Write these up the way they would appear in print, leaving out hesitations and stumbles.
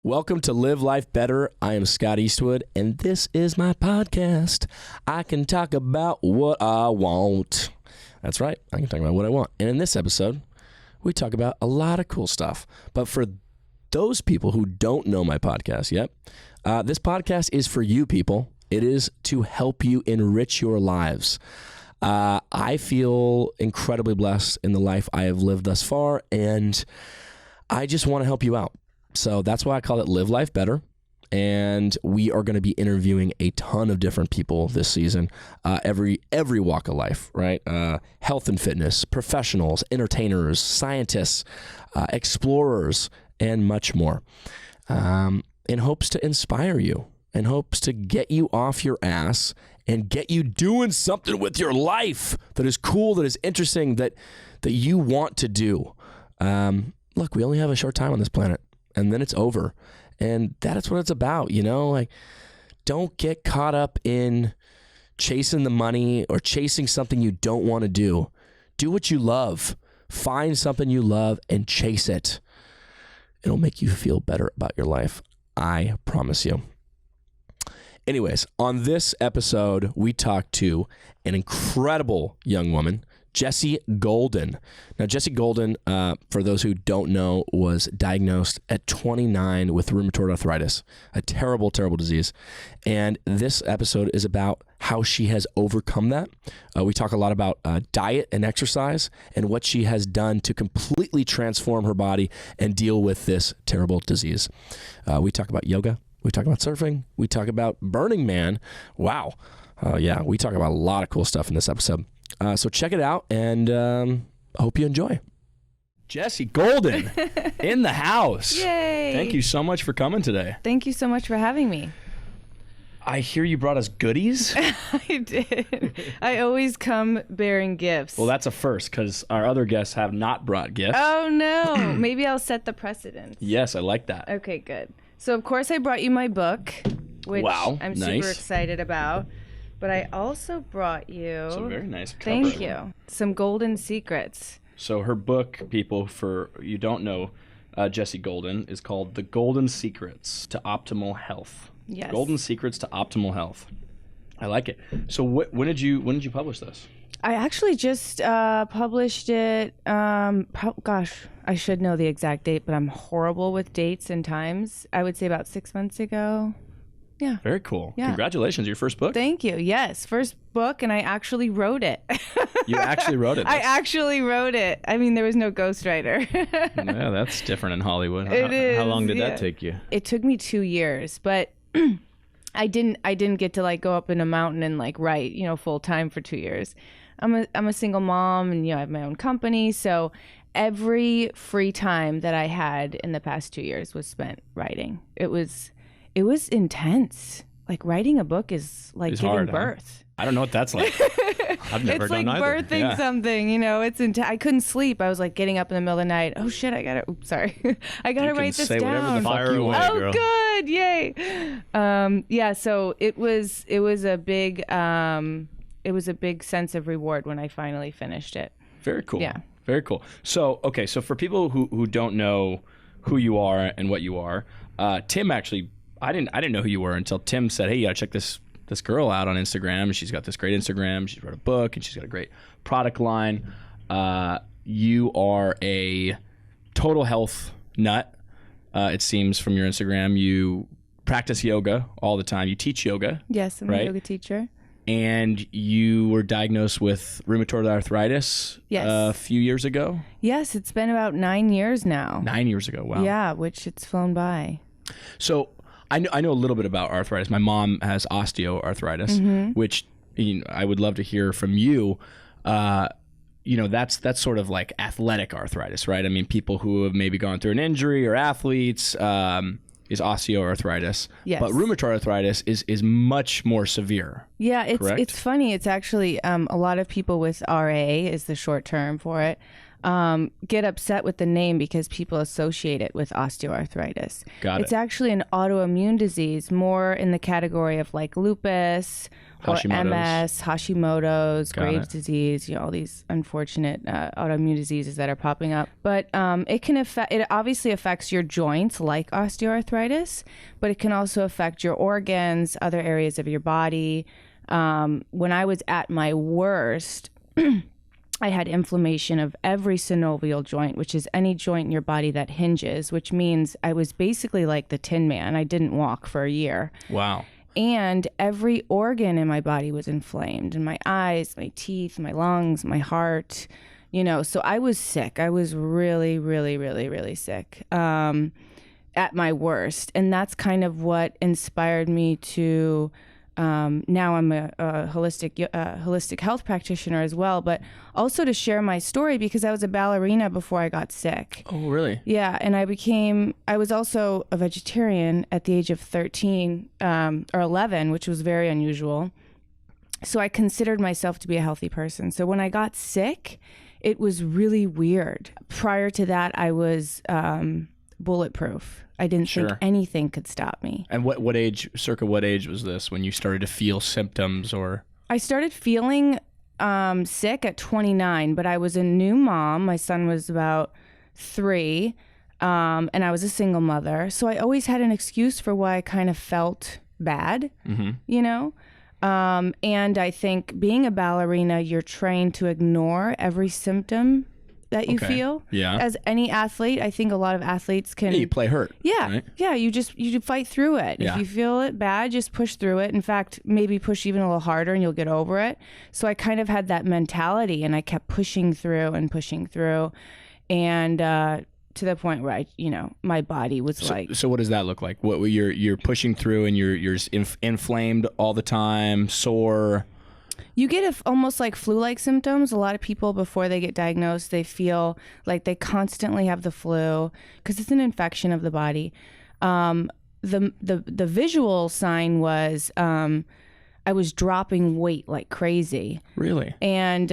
Welcome to Live Life Better. I am Scott Eastwood, and this is my podcast. I can talk about what I want. That's right, I can talk about what I want. And in this episode, we talk about a lot of cool stuff. But for those people who don't know my podcast yet, this podcast is for you people. It is to help you enrich your lives. I feel incredibly blessed in the life I have lived thus far, and I just want to help you out. So that's why I call it Live Life Better. And we are going to be interviewing a ton of different people this season, every walk of life, right? Health and fitness, professionals, entertainers, scientists, explorers, and much more, in hopes to inspire you, in hopes to get you off your ass and get you doing something with your life that is cool, that is interesting, that you want to do. Look, we only have a short time on this planet, and then it's over. And that is what it's about, you know? Like, don't get caught up in chasing the money or chasing something you don't want to do. Do what you love. Find something you love and chase it. It'll make you feel better about your life. I promise you. Anyways, on this episode, we talked to an incredible young woman, Jessie Golden. Now, Jessie Golden, for those who don't know, was diagnosed at 29 with rheumatoid arthritis, a terrible, terrible disease. And this episode is about how she has overcome that. We talk a lot about diet and exercise and what she has done to completely transform her body and deal with this terrible disease. We talk about yoga. We talk about surfing. We talk about Burning Man. Wow. Yeah, we talk about a lot of cool stuff in this episode. So check it out, and I hope you enjoy. Jessie Golden in the house. Yay. Thank you so much for coming today. Thank you so much for having me. I hear you brought us goodies. I did. I always come bearing gifts. Well, that's a first, because our other guests have not brought gifts. Oh, no. Maybe I'll set the precedent. Yes, I like that. Okay, good. So, of course, I brought you my book, which I'm super excited about. But I also brought you... It's a very nice cover. Thank you. Some golden secrets. So her book, people, for you don't know, Jessie Golden, is called The Golden Secrets to Optimal Health. Yes. Golden Secrets to Optimal Health. I like it. So when did you publish this? I actually just published it, gosh, I should know the exact date, but I'm horrible with dates and times. I would say about 6 months ago. Yeah. Very cool. Yeah. Congratulations. Your first book? Thank you. Yes. First book, and I actually wrote it. You actually wrote it? I actually wrote it. I mean, there was no ghostwriter. Yeah, that's different in Hollywood. How long did that take you? It took me 2 years, but I didn't get to like go up in a mountain and like write, full time for 2 years. I'm a single mom, and I have my own company, so every free time that I had in the past 2 years was spent writing. It was intense. Like, writing a book is like giving hard, birth. Huh? I don't know what that's like. I've never done either. It's like birthing something, it's I couldn't sleep. I was like getting up in the middle of the night. Oh shit, I gotta write this down. Whatever the fuck you want. Oh, good. Yay. Yeah, so it was a big sense of reward when I finally finished it. Very cool. Yeah. Very cool. So for people who don't know who you are and what you are, Tim actually, I didn't know who you were until Tim said, hey, you gotta check this girl out on Instagram. She's got this great Instagram. She's wrote a book, and she's got a great product line. You are a total health nut, it seems, from your Instagram. You practice yoga all the time. You teach yoga. Yes, I'm a yoga teacher. And you were diagnosed with rheumatoid arthritis a few years ago? Yes, it's been about 9 years now. 9 years ago, wow. Yeah, which it's flown by. So I know a little bit about arthritis. My mom has osteoarthritis, which I would love to hear from you. That's sort of like athletic arthritis, right? I mean, people who have maybe gone through an injury or athletes is osteoarthritis. Yes. But rheumatoid arthritis is much more severe. Yeah, it's funny. It's actually a lot of people with RA is the short term for it. get upset with the name because people associate it with osteoarthritis. It's it. actually an autoimmune disease, more in the category of like lupus or MS, Hashimoto's, Graves' disease, all these unfortunate autoimmune diseases that are popping up. But it obviously affects your joints like osteoarthritis, but it can also affect your organs, other areas of your body. When I was at my worst, I had inflammation of every synovial joint, which is any joint in your body that hinges, which means I was basically like the Tin Man. I didn't walk for a year. Wow. And every organ in my body was inflamed, in my eyes, my teeth, my lungs, my heart, so I was sick. I was really, really, really, really sick at my worst. And that's kind of what inspired me to now I'm a holistic health practitioner as well, but also to share my story because I was a ballerina before I got sick. Oh, really? Yeah, and I was also a vegetarian at the age of 13 or 11, which was very unusual. So I considered myself to be a healthy person. So when I got sick, it was really weird. Prior to that, I was bulletproof. I didn't think anything could stop me. And what age was this when you started to feel symptoms or? I started feeling sick at 29, but I was a new mom. My son was about 3, and I was a single mother. So I always had an excuse for why I kind of felt bad, and I think being a ballerina, you're trained to ignore every symptom that you feel. Yeah. As any athlete, I think a lot of athletes can. Yeah, you play hurt. Yeah. Right? Yeah. You fight through it. Yeah. If you feel it bad, just push through it. In fact, maybe push even a little harder and you'll get over it. So I kind of had that mentality and I kept pushing through. And to the point where my body was So what does that look like? What you're pushing through and you're inflamed all the time, sore. You get almost like flu-like symptoms. A lot of people, before they get diagnosed, they feel like they constantly have the flu because it's an infection of the body. The visual sign was I was dropping weight like crazy. Really? And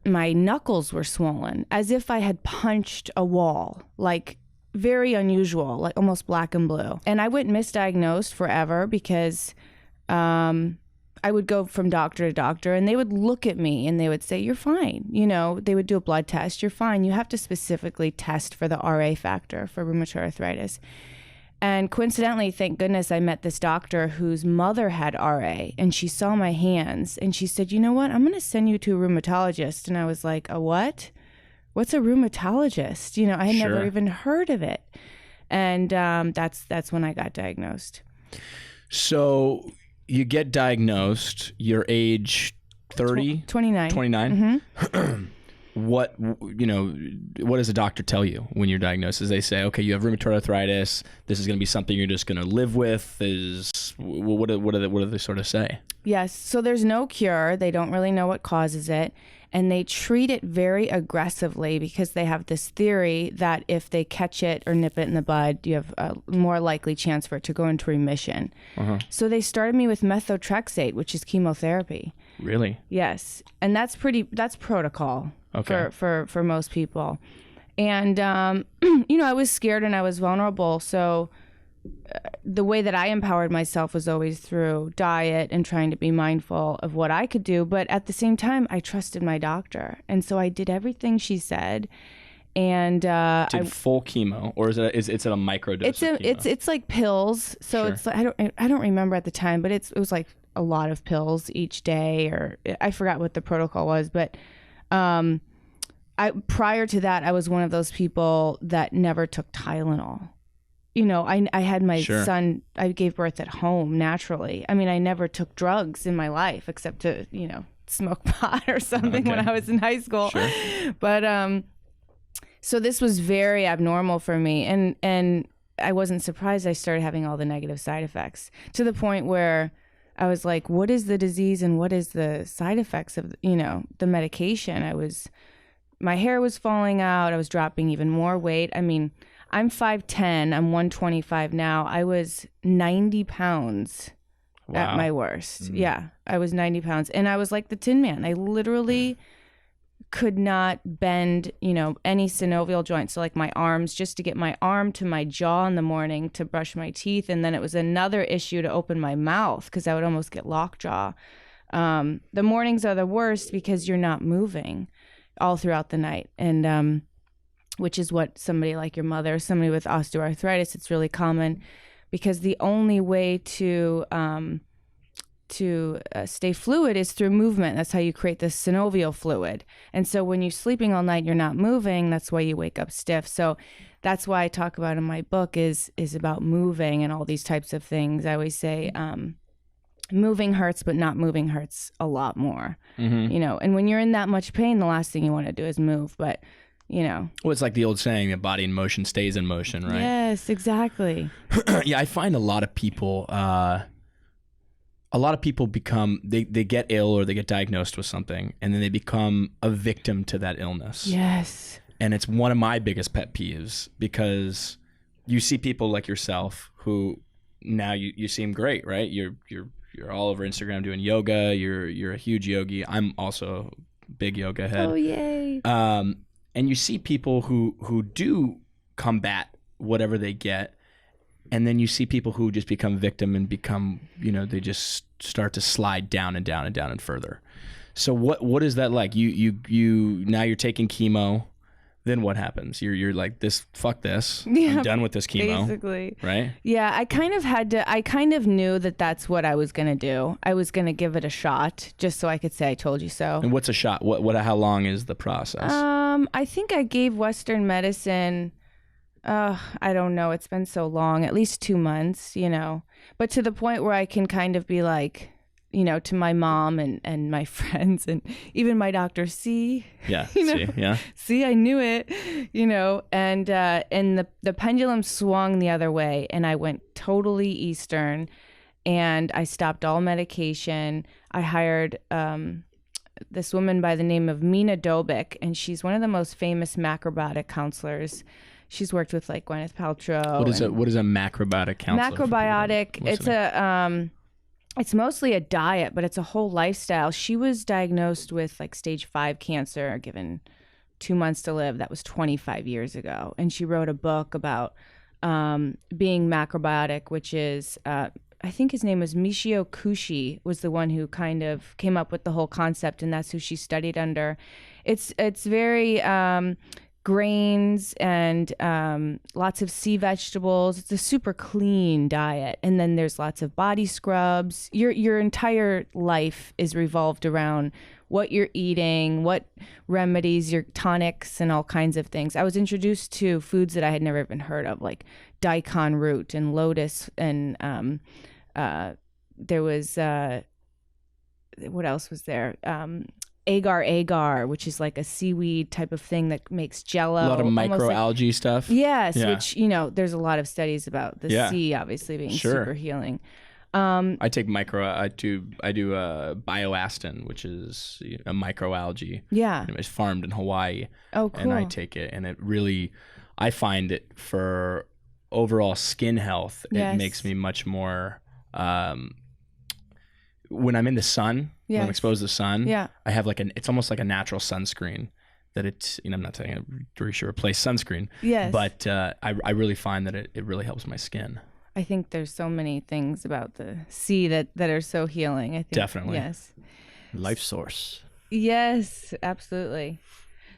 my knuckles were swollen as if I had punched a wall, like very unusual, like almost black and blue. And I went misdiagnosed forever because I would go from doctor to doctor and they would look at me and they would say, you're fine. They would do a blood test. You're fine. You have to specifically test for the RA factor for rheumatoid arthritis. And coincidentally, thank goodness, I met this doctor whose mother had RA and she saw my hands and she said, you know what, I'm going to send you to a rheumatologist. And I was like, a what? What's a rheumatologist? I had never even heard of it. And that's when I got diagnosed. So you get diagnosed, you're age 30? 29. 29? Mm-hmm. What does the doctor tell you when you're diagnosed? As they say, okay, you have rheumatoid arthritis. This is going to be something you're just going to live with. What do they sort of say? Yes. So there's no cure. They don't really know what causes it. And they treat it very aggressively because they have this theory that if they catch it or nip it in the bud, you have a more likely chance for it to go into remission. Uh-huh. So they started me with methotrexate, which is chemotherapy. Really? Yes. And that's protocol for most people. And, I was scared and I was vulnerable. So the way that I empowered myself was always through diet and trying to be mindful of what I could do. But at the same time, I trusted my doctor. And so I did everything she said. And full chemo, or is it a micro dose? It's like pills. So it's like, I don't remember at the time, but it was like a lot of pills each day, or I forgot what the protocol was. But prior to that, I was one of those people that never took Tylenol. I had my son, I gave birth at home naturally. I mean, I never took drugs in my life except to, smoke pot or something when I was in high school. Sure. But, so this was very abnormal for me. And I wasn't surprised I started having all the negative side effects to the point where I was like, what is the disease and what is the side effects of, the medication? My hair was falling out. I was dropping even more weight. I mean, I'm 5'10", I'm 125 now. I was 90 pounds at my worst. Yeah, I was 90 pounds. And I was like the Tin Man. I literally could not bend, any synovial joint. So like my arms, just to get my arm to my jaw in the morning to brush my teeth. And then it was another issue to open my mouth because I would almost get lockjaw. The mornings are the worst because you're not moving all throughout the night. And which is what somebody like your mother, somebody with osteoarthritis, it's really common because the only way to stay fluid is through movement. That's how you create the synovial fluid. And so when you're sleeping all night, you're not moving. That's why you wake up stiff. So that's why I talk about in my book is about moving and all these types of things. I always say moving hurts, but not moving hurts a lot more. And when you're in that much pain, the last thing you want to do is move. But well, it's like the old saying, the body in motion stays in motion, right? Yes, exactly. Yeah, I find a lot of people become, they get ill or they get diagnosed with something, and then they become a victim to that illness. Yes. And it's one of my biggest pet peeves because you see people like yourself who now you seem great, right? You're all over Instagram doing yoga. You're a huge yogi. I'm also a big yoga head. Oh, yay. And you see people who do combat whatever they get. And then you see people who just become victim and become, they just start to slide down and down and down and further. So what is that like? You now you're taking chemo. Then what happens? You're like, fuck this. Yeah, I'm done with this chemo. Basically. Right? Yeah, I kind of knew that that's what I was going to do. I was going to give it a shot just so I could say I told you so. And what's a shot? How long is the process? I think I gave Western medicine, I don't know. It's been so long, at least 2 months, but to the point where I can kind of be like, to my mom and my friends and even my doctor, see, yeah, see, I knew it, and the pendulum swung the other way and I went totally Eastern and I stopped all medication. I hired, this woman by the name of Mina Dobik, and she's one of the most famous macrobiotic counselors. She's worked with like Gwyneth Paltrow. What is a macrobiotic counselor? Macrobiotic, it's mostly a diet, but it's a whole lifestyle. She was diagnosed with like stage 5 cancer, given 2 months to live. That was 25 years ago. And she wrote a book about being macrobiotic, which is, I think his name was Michio Kushi, was the one who kind of came up with the whole concept, and that's who she studied under. It's very grains and lots of sea vegetables. It's a super clean diet. And then there's lots of body scrubs. Your entire life is revolved around what you're eating, what remedies, your tonics, and all kinds of things. I was introduced to foods that I had never even heard of, like daikon root and lotus, and there was what else was there? Agar, which is like a seaweed type of thing that makes jello. A lot of microalgae stuff. Yes, yeah. Which, there's a lot of studies about the sea obviously being super healing. I take I do bioastin, which is a microalgae. Yeah. It's farmed in Hawaii. Oh, cool. And I take it, and it really, I find it for overall skin health, it makes me much more, when I'm in the sun, when I'm exposed to the sun, I have it's almost like a natural sunscreen that it's, I'm not saying we should replace sunscreen, but I really find that it really helps my skin. I think there's so many things about the sea that are so healing. I think definitely. Yes. Life source. Yes, absolutely.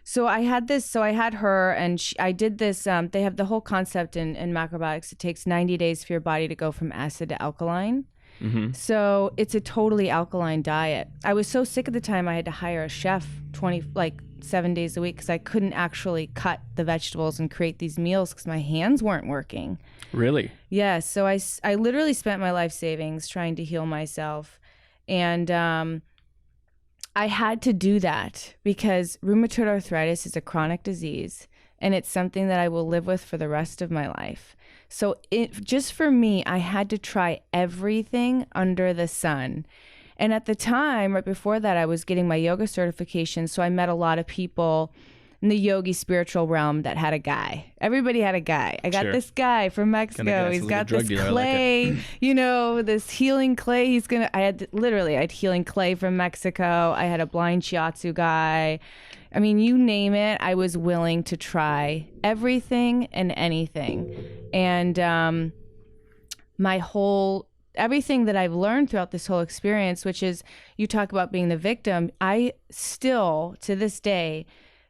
So I had her, and I did this. They have the whole concept in macrobiotics. It takes 90 days for your body to go from acid to alkaline. Mm-hmm. So it's a totally alkaline diet. I was so sick at the time I had to hire a chef 7 days a week because I couldn't actually cut the vegetables and create these meals because my hands weren't working. Really? Yeah. So I literally spent my life savings trying to heal myself. And I had to do that because rheumatoid arthritis is a chronic disease, and it's something that I will live with for the rest of my life. So just for me, I had to try everything under the sun. And at the time, right before that, I was getting my yoga certification. So I met a lot of people in the yogi spiritual realm that had a guy. Everybody had a guy. I got this guy from Mexico. He's got this clay, this healing clay. I had healing clay from Mexico. I had a blind shiatsu guy. I mean, you name it, I was willing to try everything and anything. And everything that I've learned throughout this whole experience, which is, you talk about being the victim, I still, to this day,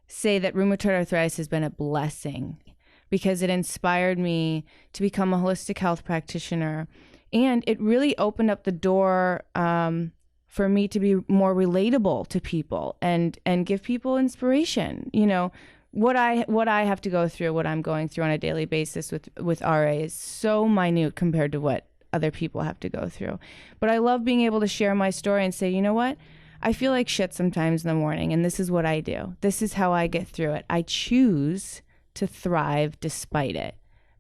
say that rheumatoid arthritis has been a blessing because it inspired me to become a holistic health practitioner. And it really opened up the door for me to be more relatable to people and give people inspiration. You know, what I have to go through, what I'm going through on a daily basis with RA is so minute compared to what other people have to go through. But I love being able to share my story and say, you know what? I feel like shit sometimes in the morning, and this is what I do. This is how I get through it. I choose to thrive despite it.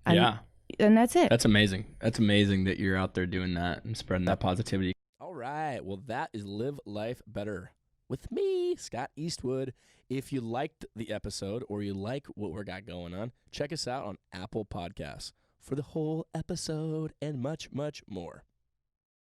And that's it. That's amazing. That's amazing that you're out there doing that and spreading that positivity. All right. Well, that is Live Life Better with me, Scott Eastwood. If you liked the episode or you like what we got going on, check us out on Apple Podcasts for the whole episode and much, much more.